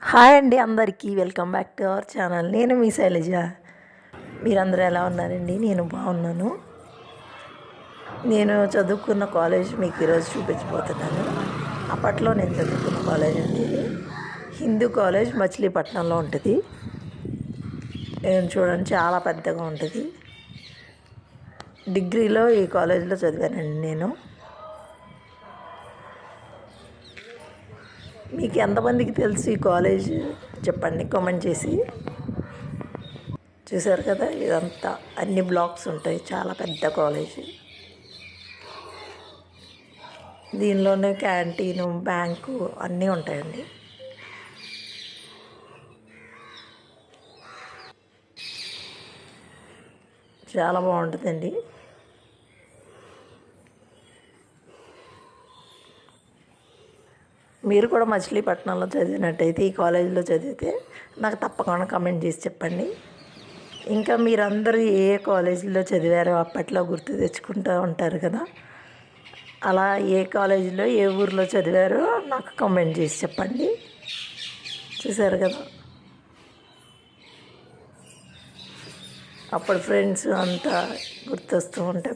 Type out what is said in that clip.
Hi అండి అందరికీ welcome back to our channel. నేను మీ శైలజ. మీరందరూ ఎలా ఉన్నారండి? నేను బాగున్నాను. నేను చదువుకున్న కాలేజ్ మీకు ఈరోజు చూపించబోతున్నాను. అప్పట్లో నేను చదువుకున్న కాలేజ్ అండి ఇది. హిందూ కాలేజ్ మచిలీపట్నంలో ఉంటుంది. చూడండి చాలా పెద్దగా ఉంటుంది. డిగ్రీలో ఈ కాలేజీలో చదివానండి నేను. మీకు ఎంతమందికి తెలుసు ఈ కాలేజ్ చెప్పండి కామెంట్ చేసి. చూసారు కదా, ఇదంతా అన్ని బ్లాక్స్ ఉంటాయి. చాలా పెద్ద కాలేజ్. దీనిలోనే క్యాంటీను, బ్యాంకు అన్నీ ఉంటాయండి. చాలా బాగుంటుందండి. మీరు కూడా మచిలీపట్నంలో చదివినట్టయితే, ఈ కాలేజీలో చదివితే నాకు తప్పకుండా కామెంట్ చేసి చెప్పండి. ఇంకా మీరందరూ ఏ కాలేజీలో చదివారో అప్పట్లో గుర్తు తెచ్చుకుంటూ ఉంటారు కదా, అలా ఏ కాలేజీలో ఏ ఊరిలో చదివారో నాకు కామెంట్ చేసి చెప్పండి. చూసారు కదా, అప్పుడు ఫ్రెండ్స్ అంతా గుర్తొస్తూ ఉంటాయి.